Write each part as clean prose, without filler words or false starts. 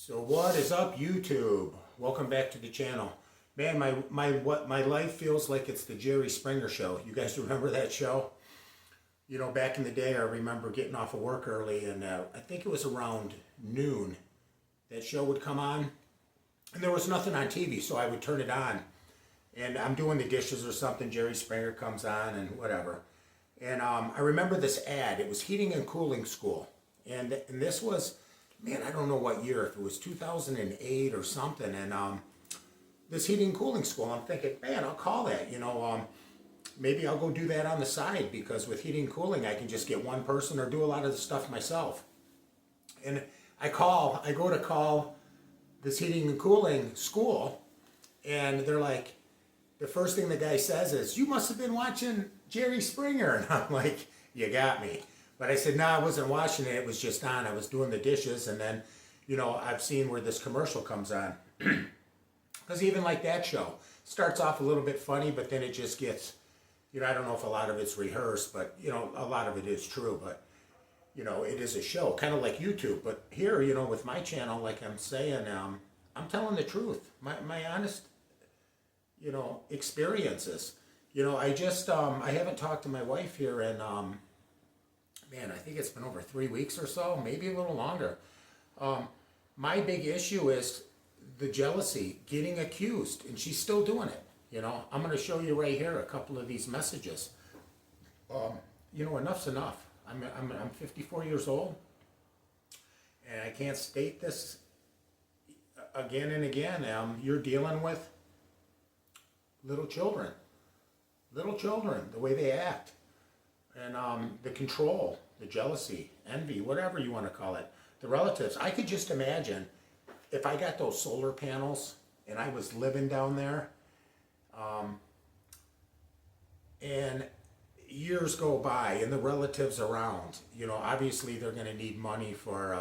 So what is up, YouTube? Welcome back to the channel. Man, my life feels like it's the Jerry Springer show. You guys remember that show? You know, back in the day, I remember getting off of work early, and I think it was around noon. That show would come on, and there was nothing on TV, so I would turn it on. And I'm doing the dishes or something, Jerry Springer comes on and whatever. And I remember this ad. It was heating and cooling school. And this was, man, I don't know what year, if it was 2008 or something. And this heating and cooling school, I'm thinking, man, I'll call that. You know, maybe I'll go do that on the side, because with heating and cooling, I can just get one person or do a lot of the stuff myself. And I go to call this heating and cooling school, and they're like, the first thing the guy says is, "You must have been watching Jerry Springer." And I'm like, you got me. But I said, no, I wasn't watching it. It was just on. I was doing the dishes. And then, you know, I've seen where this commercial comes on. Because even like that show, starts off a little bit funny, but then it just gets, you know, I don't know if a lot of it's rehearsed, but, you know, a lot of it is true. But, you know, it is a show, kind of like YouTube. But here, you know, with my channel, like I'm saying, I'm telling the truth. My honest, you know, experiences. You know, I just, I haven't talked to my wife here in, man, I think it's been over 3 weeks or so, maybe a little longer. My big issue is the jealousy, getting accused, and she's still doing it. You know, I'm going to show you right here a couple of these messages. You know, enough's enough. I'm 54 years old, and I can't state this again and again. You're dealing with little children, the way they act, and the control, the jealousy, envy, whatever you want to call it, the relatives. I could just imagine if I got those solar panels and I was living down there, and years go by and the relatives around, you know, obviously they're going to need money for,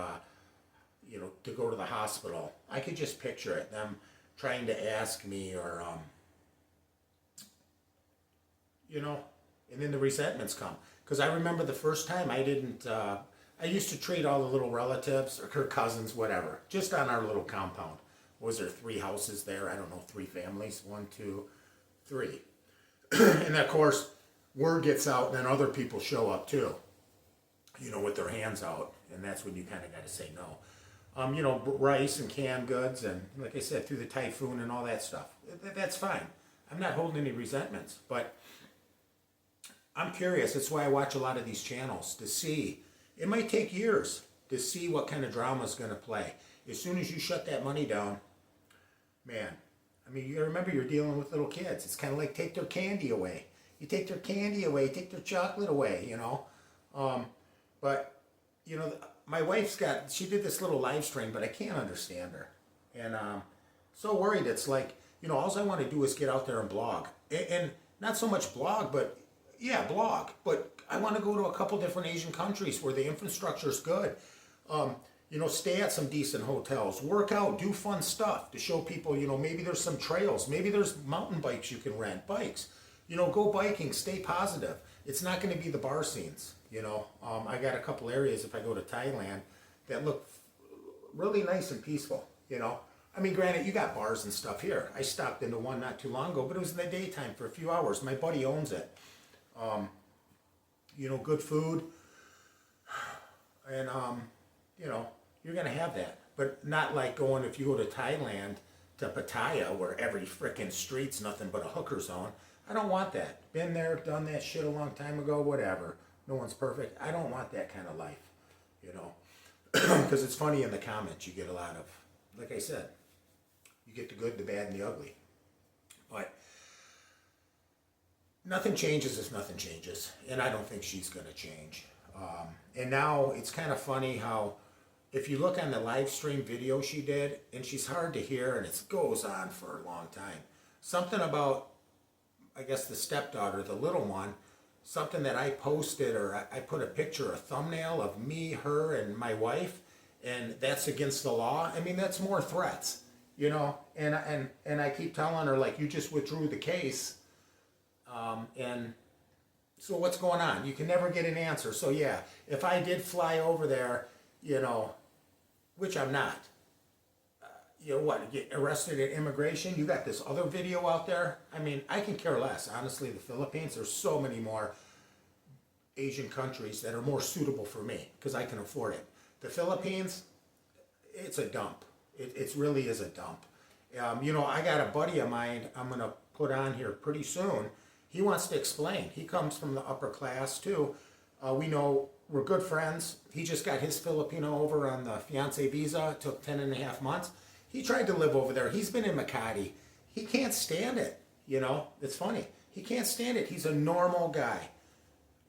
you know, to go to the hospital. I could just picture it, them trying to ask me, or, you know, and then the resentments come. Because I remember the first time I didn't, I used to treat all the little relatives, or her cousins, whatever, just on our little compound. Was there 3 houses there? I don't know, 3 families, 1, 2, 3. And of course, word gets out, and then other people show up too, you know, with their hands out, and that's when you kind of got to say no. You know, rice and canned goods, and like I said, through the typhoon and all that stuff. That's fine. I'm not holding any resentments, but I'm curious. That's why I watch a lot of these channels, to see. It might take years to see what kind of drama is going to play. As soon as you shut that money down, man, I mean, you remember, you're dealing with little kids. It's kind of like take their candy away. You take their candy away, take their chocolate away, you know. But, you know, my wife's she did this little live stream, but I can't understand her. And so worried. It's like, you know, all I want to do is get out there and blog. And not so much blog, but, yeah, blog. But I want to go to a couple different Asian countries where the infrastructure is good. You know, stay at some decent hotels, work out, do fun stuff to show people, you know, maybe there's some trails, maybe there's mountain bikes you can rent, bikes. You know, go biking, stay positive. It's not going to be the bar scenes, you know. I got a couple areas, if I go to Thailand, that look really nice and peaceful, you know. I mean, granted, you got bars and stuff here. I stopped into one not too long ago, but it was in the daytime for a few hours. My buddy owns it. You know, good food. And, you know, you're going to have that. But not like going, if you go to Thailand, to Pattaya, where every frickin' street's nothing but a hooker zone. I don't want that. Been there, done that shit a long time ago, whatever. No one's perfect. I don't want that kind of life, you know. Because it's funny, in the comments, you get a lot of, like I said, you get the good, the bad, and the ugly. But nothing changes if nothing changes. And I don't think she's going to change. And now it's kind of funny how, if you look on the live stream video she did, and she's hard to hear, and it goes on for a long time. Something about, I guess, the stepdaughter, the little one, something that I posted, or I put a picture, a thumbnail of me, her, and my wife, and that's against the law. I mean, that's more threats, you know. And I keep telling her, like, you just withdrew the case, and so what's going on? You can never get an answer. So yeah, if I did fly over there, you know, which I'm not, you know what, get arrested at immigration. You got this other video out there. I mean, I can care less. Honestly, the Philippines, there's so many more Asian countries that are more suitable for me because I can afford it. The Philippines, it's a dump. It really is a dump. You know, I got a buddy of mine I'm going to put on here pretty soon. He wants to explain. He comes from the upper class too. We know we're good friends. He just got his Filipino over on the fiance visa. It took 10.5 months. He tried to live over there. He's been in Makati. He can't stand it. You know, it's funny. He can't stand it. He's a normal guy.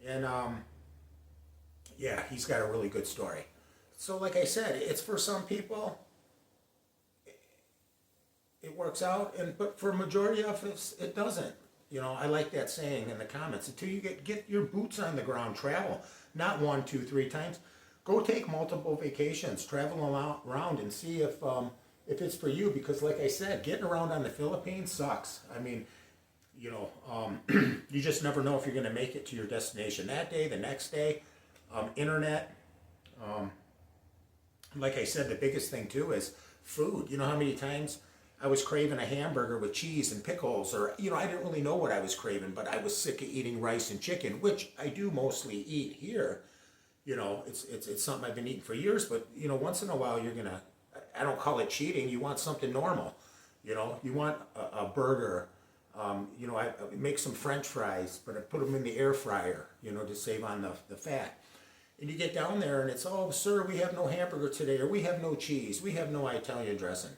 And yeah, he's got a really good story. So like I said, it's for some people, it works out, but for a majority of us, it doesn't. You know, I like that saying in the comments. Until you get your boots on the ground, travel. Not 1, 2, 3 times. Go take multiple vacations, travel around, and see if it's for you. Because, like I said, getting around on the Philippines sucks. I mean, you know, you just never know if you're going to make it to your destination that day, the next day. Internet. Like I said, the biggest thing too is food. You know how many times I was craving a hamburger with cheese and pickles, or, you know, I didn't really know what I was craving, but I was sick of eating rice and chicken, which I do mostly eat here. You know, it's something I've been eating for years, but, you know, once in a while you're going to, I don't call it cheating, you want something normal. You know, you want a burger. You know, I make some French fries, but I put them in the air fryer, you know, to save on the fat. And you get down there and it's, oh, sir, we have no hamburger today, or we have no cheese, we have no Italian dressing.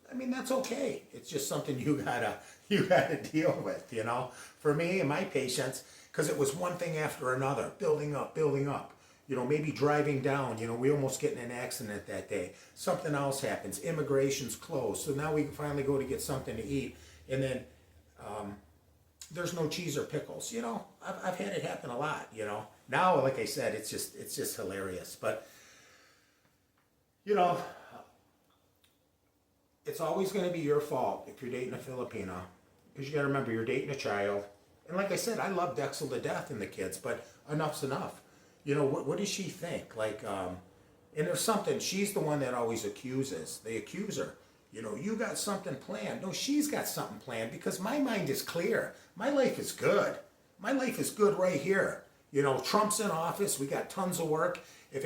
I mean, that's okay. It's just something you gotta deal with, you know. For me and my patients, because it was one thing after another, building up. You know, maybe driving down, you know, we almost get in an accident that day. Something else happens, immigration's closed, so now we can finally go to get something to eat, and then there's no cheese or pickles. You know, I've had it happen a lot, you know. Now, like I said, it's just hilarious. But, you know, it's always going to be your fault if you're dating a Filipina, because you got to remember, you're dating a child. And like I said, I love Dexel to death and the kids, but enough's enough. You know, what does she think? Like, and there's something, she's the one that always accuses. They accuse her. You know, you got something planned. No, she's got something planned, because my mind is clear. My life is good. My life is good right here. You know, Trump's in office. We got tons of work. If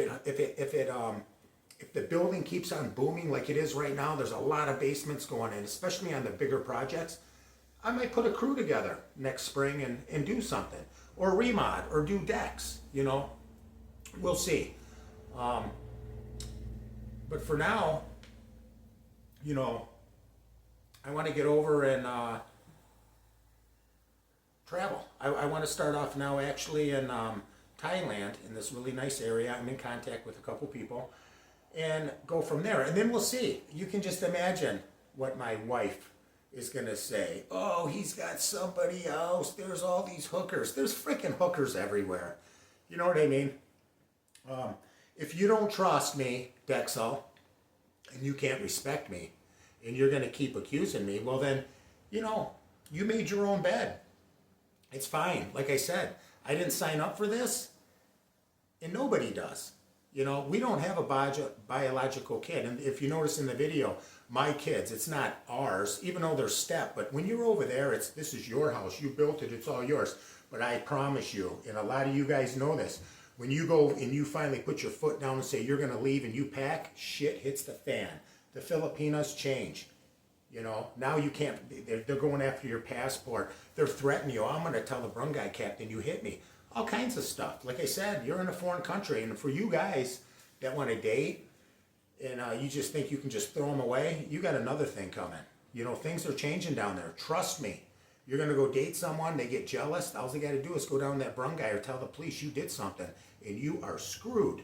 the building keeps on booming like it is right now, there's a lot of basements going in, especially on the bigger projects. I might put a crew together next spring and do something, or remod, or do decks. You know, we'll see. But for now, you know, I want to get over and travel. I want to start off now actually in Thailand, in this really nice area. I'm in contact with a couple people, and go from there. And then we'll see. You can just imagine what my wife is going to say. Oh, he's got somebody else. There's all these hookers. There's freaking hookers everywhere. You know what I mean? If you don't trust me, Dexel, and you can't respect me, and you're going to keep accusing me, well then, you know, you made your own bed. It's fine. Like I said, I didn't sign up for this, and nobody does. You know, we don't have a biological kid. And if you notice in the video, my kids, it's not ours, even though they're step. But when you're over there, this is your house. You built it. It's all yours. But I promise you, and a lot of you guys know this, when you go and you finally put your foot down and say you're going to leave and you pack, shit hits the fan. The Filipinas change. You know, now you can't, they're going after your passport. They're threatening you. I'm going to tell the barangay captain you hit me. All kinds of stuff. Like I said, you're in a foreign country, and for you guys that want to date and you just think you can just throw them away, you got another thing coming. You know, things are changing down there. Trust me. You're going to go date someone, they get jealous. All they got to do is go down to that barangay or tell the police you did something, and you are screwed.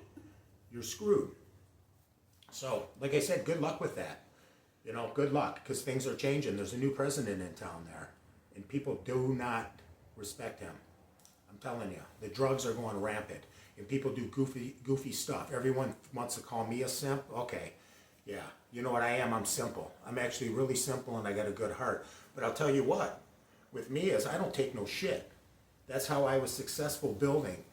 You're screwed. So, like I said, good luck with that. You know, good luck, because things are changing. There's a new president in town there, and people do not respect him. I'm telling you, the drugs are going rampant, and people do goofy stuff. Everyone wants to call me a simp. Okay, yeah, you know what I am? I'm simple. I'm actually really simple, and I got a good heart. But I'll tell you what, with me is I don't take no shit. That's how I was successful building.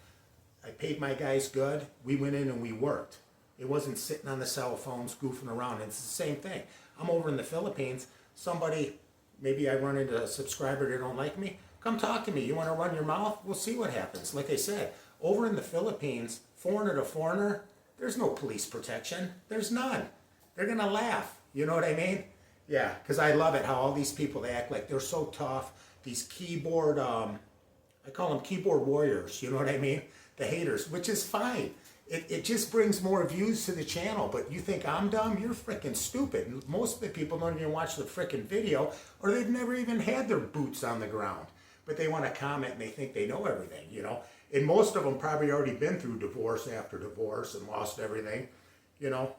I paid my guys good. We went in and we worked. It wasn't sitting on the cell phones goofing around. It's the same thing. I'm over in the Philippines. Somebody, maybe I run into a subscriber that don't like me. Come talk to me. You want to run your mouth? We'll see what happens. Like I said, over in the Philippines, foreigner to foreigner, there's no police protection. There's none. They're going to laugh. You know what I mean? Yeah, because I love it how all these people, they act like they're so tough. These keyboard, I call them keyboard warriors. You know what I mean? The haters, which is fine. It just brings more views to the channel, but you think I'm dumb? You're freaking stupid. Most of the people don't even watch the freaking video, or they've never even had their boots on the ground. But they want to comment and they think they know everything, you know? And most of them probably already been through divorce after divorce and lost everything, you know?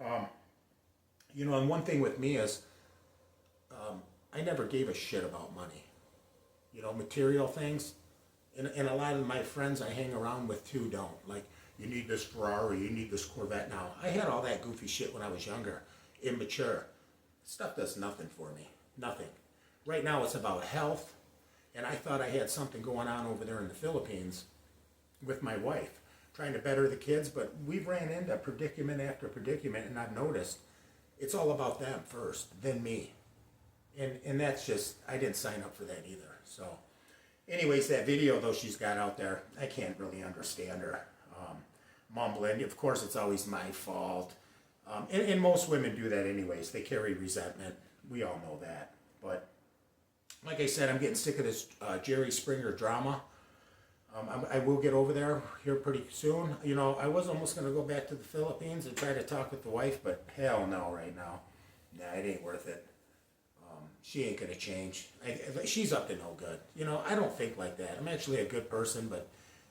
And one thing with me is I never gave a shit about money. You know, material things. And a lot of my friends I hang around with too don't. Like, you need this Ferrari, you need this Corvette now. I had all that goofy shit when I was younger, immature. Stuff does nothing for me, nothing. Right now it's about health, and I thought I had something going on over there in the Philippines with my wife, trying to better the kids, but we've ran into predicament after predicament, and I've noticed it's all about them first, then me. And that's just, I didn't sign up for that either. So anyways, that video though she's got out there, I can't really understand her. Mumbling. Of course, it's always my fault. And most women do that anyways. They carry resentment. We all know that. But like I said, I'm getting sick of this Jerry Springer drama. I will get over there here pretty soon. You know, I was almost going to go back to the Philippines and try to talk with the wife, but hell no right now. Nah, it ain't worth it. She ain't going to change. She's up to no good. You know, I don't think like that. I'm actually a good person, but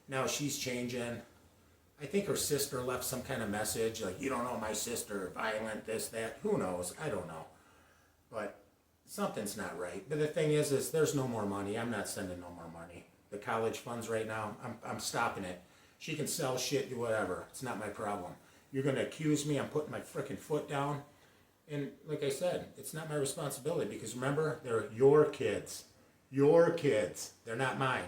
now she's changing. I think her sister left some kind of message, like, you don't know my sister, violent, this, that. Who knows? I don't know. But something's not right. But the thing is there's no more money. I'm not sending no more money. The college funds right now, I'm stopping it. She can sell shit, do whatever. It's not my problem. You're going to accuse me, I'm putting my frickin' foot down. And like I said, it's not my responsibility because remember, they're your kids. Your kids. They're not mine.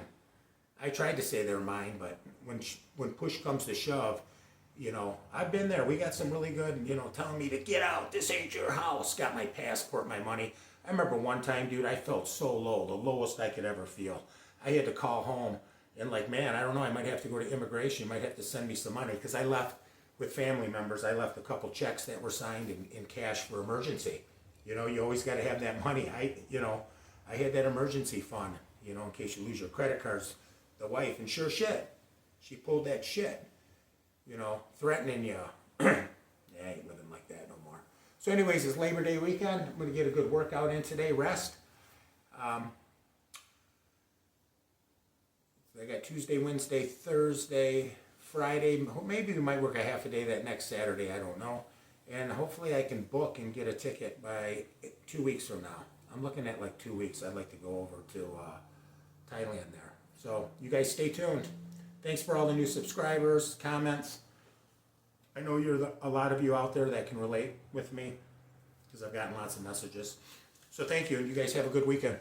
I tried to say they're mine, but when push comes to shove, you know, I've been there. We got some really good, you know, telling me to get out. This ain't your house. Got my passport, my money. I remember one time, dude, I felt so low, the lowest I could ever feel. I had to call home and like, man, I don't know, I might have to go to immigration. You might have to send me some money because I left with family members. I left a couple checks that were signed in cash for emergency. You know, you always got to have that money. I had that emergency fund, you know, in case you lose your credit cards. The wife, and sure shit, she pulled that shit, you know, threatening you. Yeah, I ain't living like that no more. So anyways, it's Labor Day weekend. I'm going to get a good workout in today, rest. I got Tuesday, Wednesday, Thursday, Friday. Maybe we might work a half a day that next Saturday, I don't know. And hopefully I can book and get a ticket by 2 weeks from now. I'm looking at like 2 weeks. I'd like to go over to Thailand there. So you guys stay tuned. Thanks for all the new subscribers, comments. I know you're a lot of you out there that can relate with me because I've gotten lots of messages. So thank you, and you guys have a good weekend.